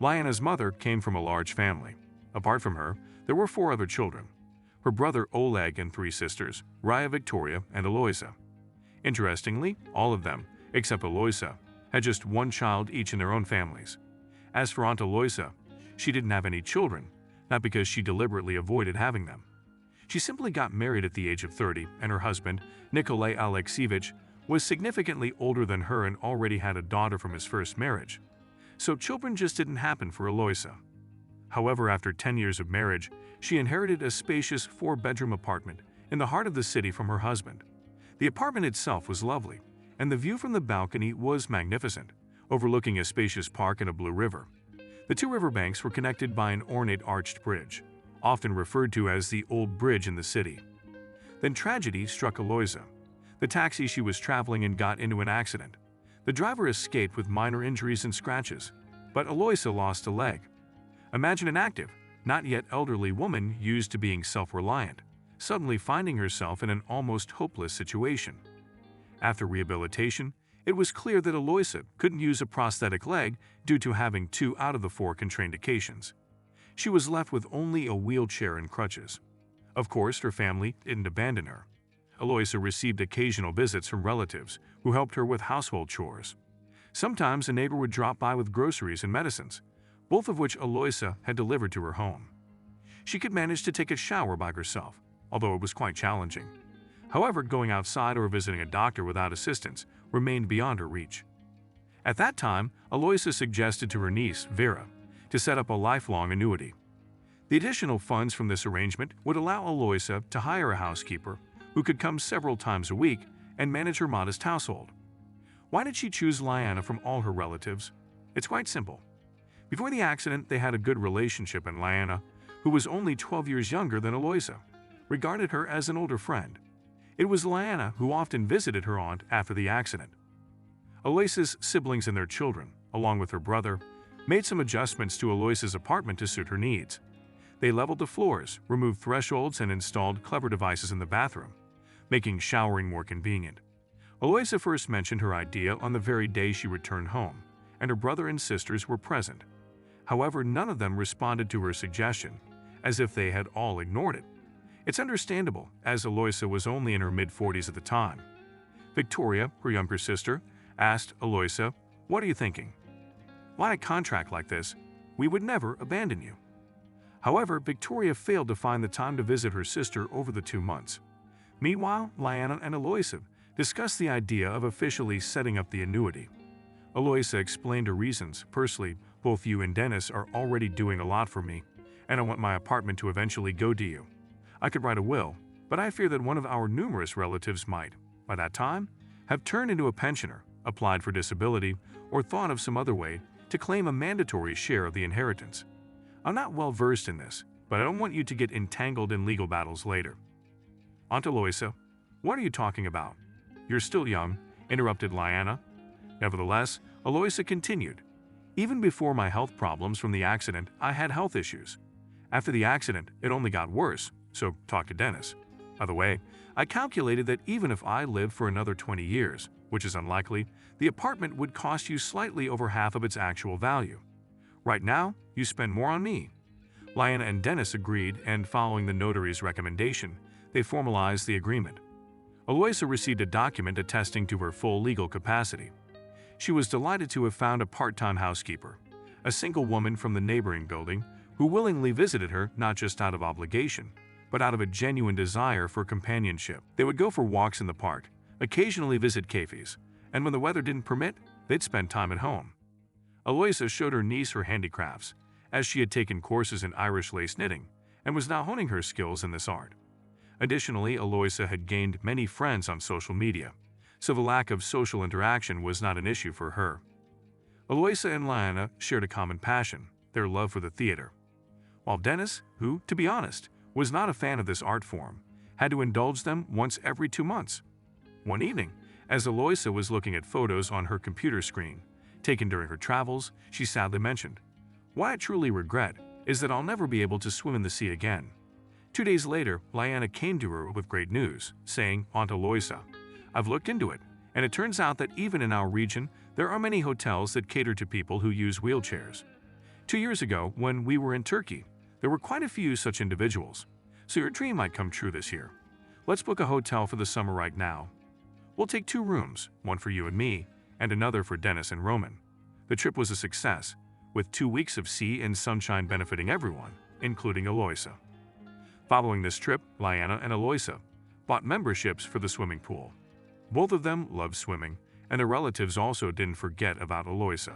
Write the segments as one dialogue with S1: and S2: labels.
S1: Lyanna's mother came from a large family. Apart from her, there were 4 other children: her brother Oleg and 3 sisters, Raya, Victoria, and Aloysia. Interestingly, all of them, except Aloysia, had just 1 child each in their own families. As for Aunt Aloysia, she didn't have any children, not because she deliberately avoided having them. She simply got married at the age of 30, and her husband, Nikolai Alexievich, was significantly older than her and already had a daughter from his first marriage. So children just didn't happen for Aloysia. However, after 10 years of marriage, she inherited a spacious 4-bedroom apartment in the heart of the city from her husband. The apartment itself was lovely, and the view from the balcony was magnificent, overlooking a spacious park and a blue river. The 2 riverbanks were connected by an ornate arched bridge, often referred to as the Old Bridge in the city. Then tragedy struck Aloysia. The taxi she was traveling in got into an accident. The driver escaped with minor injuries and scratches, but Aloysia lost a leg. Imagine an active, not yet elderly woman used to being self-reliant, suddenly finding herself in an almost hopeless situation. After rehabilitation, it was clear that Aloysia couldn't use a prosthetic leg due to having 2 out of the 4 contraindications. She was left with only a wheelchair and crutches. Of course, her family didn't abandon her. Aloysia received occasional visits from relatives who helped her with household chores. Sometimes a neighbor would drop by with groceries and medicines, both of which Aloysia had delivered to her home. She could manage to take a shower by herself, although it was quite challenging. However, going outside or visiting a doctor without assistance remained beyond her reach. At that time, Aloysia suggested to her niece, Vera, to set up a lifelong annuity. The additional funds from this arrangement would allow Aloysia to hire a housekeeper who could come several times a week and manage her modest household. Why did she choose Lyanna from all her relatives? It's quite simple. Before the accident, they had a good relationship, and Lyanna, who was only 12 years younger than Aloysia, regarded her as an older friend. It was Lyanna who often visited her aunt after the accident. Aloysia's siblings and their children, along with her brother, made some adjustments to Aloysia's apartment to suit her needs. They leveled the floors, removed thresholds, and installed clever devices in the bathroom, making showering more convenient. Aloysia first mentioned her idea on the very day she returned home, and her brother and sisters were present. However, none of them responded to her suggestion, as if they had all ignored it. It's understandable, as Aloysia was only in her mid-40s at the time. Victoria, her younger sister, asked Aloysia, "What are you thinking? Why a contract like this? We would never abandon you." However, Victoria failed to find the time to visit her sister over the 2 months. Meanwhile, Lyanna and Aloysia discussed the idea of officially setting up the annuity. Aloysia explained her reasons. "Personally, both you and Dennis are already doing a lot for me, and I want my apartment to eventually go to you. I could write a will, but I fear that one of our numerous relatives might, by that time, have turned into a pensioner, applied for disability, or thought of some other way to claim a mandatory share of the inheritance. I'm not well versed in this, but I don't want you to get entangled in legal battles later." "Aunt Aloysia, what are you talking about? You're still young," interrupted Lyanna. Nevertheless, Aloysia continued, "Even before my health problems from the accident, I had health issues. After the accident, it only got worse, so talk to Dennis. By the way, I calculated that even if I lived for another 20 years, which is unlikely, the apartment would cost you slightly over half of its actual value. Right now, you spend more on me." Lyanna and Dennis agreed, and following the notary's recommendation, they formalized the agreement. Aloysia received a document attesting to her full legal capacity. She was delighted to have found a part-time housekeeper, a single woman from the neighboring building, who willingly visited her not just out of obligation, but out of a genuine desire for companionship. They would go for walks in the park, occasionally visit cafes, and when the weather didn't permit, they'd spend time at home. Aloysia showed her niece her handicrafts, as she had taken courses in Irish lace knitting and was now honing her skills in this art. Additionally, Aloysia had gained many friends on social media, so the lack of social interaction was not an issue for her. Aloysia and Lyanna shared a common passion, their love for the theater. While Dennis, who, to be honest, was not a fan of this art form, had to indulge them once every 2 months. One evening, as Aloysia was looking at photos on her computer screen, taken during her travels, she sadly mentioned, "What I truly regret is that I'll never be able to swim in the sea again." 2 days later, Lyanna came to her with great news, saying, "Aunt Aloysia, I've looked into it, and it turns out that even in our region, there are many hotels that cater to people who use wheelchairs. 2 years ago, when we were in Turkey, there were quite a few such individuals. So your dream might come true this year. Let's book a hotel for the summer right now. We'll take 2 rooms, one for you and me, and another for Dennis and Roman. The trip was a success, with 2 weeks of sea and sunshine benefiting everyone, including Eloisa. Following this trip, Liana and Eloisa bought memberships for the swimming pool. Both of them loved swimming, and their relatives also didn't forget about Eloisa.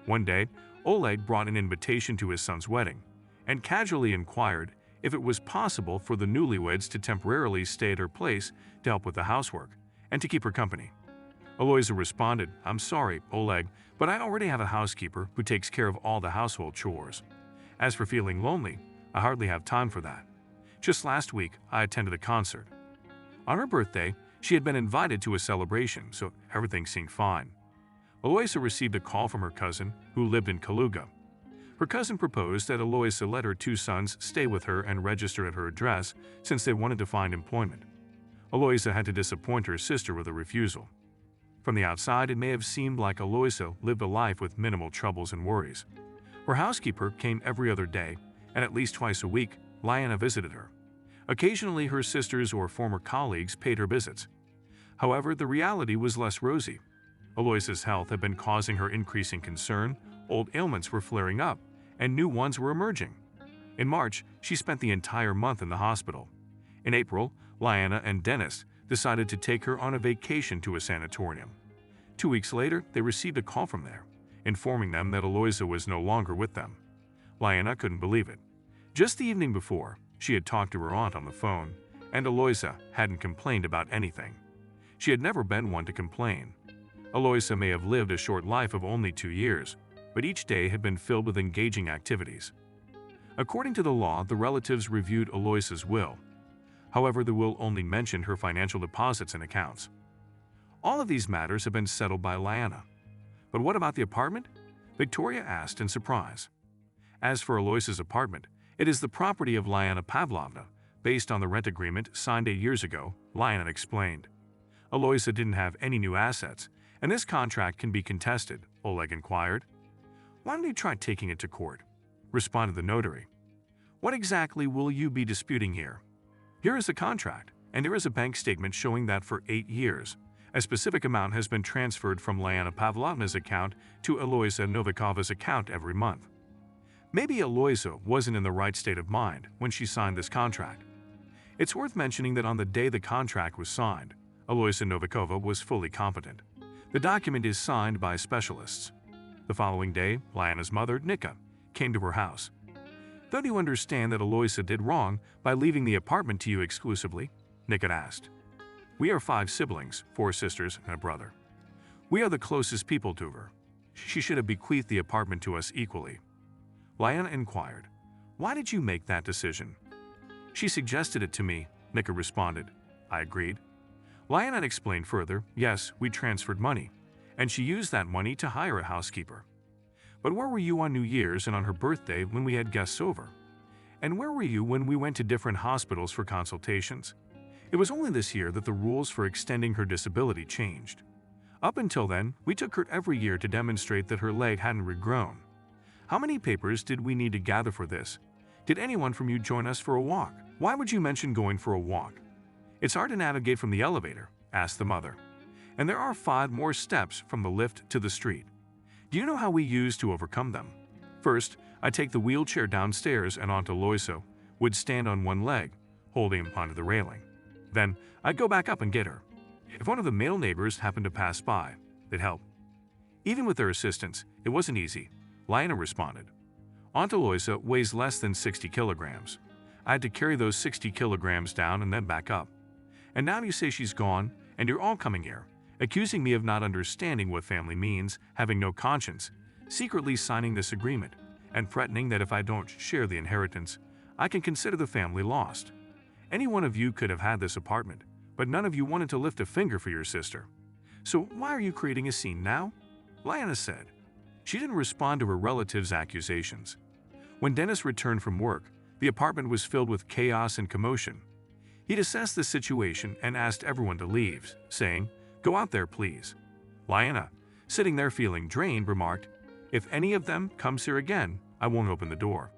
S1: One day, Oleg brought an invitation to his son's wedding, and casually inquired if it was possible for the newlyweds to temporarily stay at her place to help with the housework and to keep her company. Eloisa responded, "I'm sorry, Oleg, but I already have a housekeeper who takes care of all the household chores. As for feeling lonely, I hardly have time for that. Just last week, I attended a concert." On her birthday, she had been invited to a celebration, so everything seemed fine. Eloisa received a call from her cousin, who lived in Kaluga. Her cousin proposed that Eloisa let her 2 sons stay with her and register at her address since they wanted to find employment. Eloisa had to disappoint her sister with a refusal. From the outside, it may have seemed like Eloisa lived a life with minimal troubles and worries. Her housekeeper came every other day, and at least twice a week, Liana visited her. Occasionally, her sisters or former colleagues paid her visits. However, the reality was less rosy. Eloisa's health had been causing her increasing concern, old ailments were flaring up, and new ones were emerging. In March, she spent the entire month in the hospital. In April, Liana and Dennis decided to take her on a vacation to a sanatorium. 2 weeks later, they received a call from there, informing them that Eloisa was no longer with them. Liana couldn't believe it. Just the evening before, she had talked to her aunt on the phone, and Eloisa hadn't complained about anything. She had never been one to complain. Eloisa may have lived a short life of only 2 years, but each day had been filled with engaging activities. According to the law, the relatives reviewed Eloisa's will. However, the will only mentioned her financial deposits and accounts. All of these matters have been settled by Liana. But what about the apartment? Victoria asked in surprise. As for Eloisa's apartment, it is the property of Liana Pavlovna, based on the rent agreement signed 8 years ago, Liana explained. Eloisa didn't have any new assets, and this contract can be contested, Oleg inquired. Why don't you try taking it to court? Responded the notary. What exactly will you be disputing here? Here is the contract, and there is a bank statement showing that for 8 years, a specific amount has been transferred from Liana Pavlovna's account to Eloisa Novikova's account every month. Maybe Eloisa wasn't in the right state of mind when she signed this contract. It's worth mentioning that on the day the contract was signed, Eloisa Novikova was fully competent. The document is signed by specialists. The following day, Liana's mother, Nika, came to her house. Don't you understand that Eloisa did wrong by leaving the apartment to you exclusively? Nika asked. We are 5 siblings, 4 sisters and a brother. We are the closest people to her. She should have bequeathed the apartment to us equally. Liana inquired, why did you make that decision? She suggested it to me, Nika responded. I agreed. Liana explained further, yes, we transferred money, and she used that money to hire a housekeeper. But where were you on New Year's and on her birthday when we had guests over? And where were you when we went to different hospitals for consultations? It was only this year that the rules for extending her disability changed. Up until then, we took her every year to demonstrate that her leg hadn't regrown. How many papers did we need to gather for this? Did anyone from you join us for a walk? Why would you mention going for a walk? It's hard to navigate from the elevator, asked the mother. And there are 5 more steps from the lift to the street. Do you know how we used to overcome them? First, I take the wheelchair downstairs and Aunt Eloisa would stand on one leg, holding onto the railing. Then, I'd go back up and get her. If one of the male neighbors happened to pass by, they'd help. Even with their assistance, it wasn't easy, Liana responded. Aunt Eloisa weighs less than 60 kilograms. I had to carry those 60 kilograms down and then back up. And now you say she's gone, and you're all coming here, accusing me of not understanding what family means, having no conscience, secretly signing this agreement, and threatening that if I don't share the inheritance, I can consider the family lost. Any one of you could have had this apartment, but none of you wanted to lift a finger for your sister. So why are you creating a scene now? Liana said. She didn't respond to her relative's accusations. When Dennis returned from work, the apartment was filled with chaos and commotion. He'd assessed the situation and asked everyone to leave, saying, "Go out there, please." Liana, sitting there feeling drained, remarked, "If any of them comes here again, I won't open the door.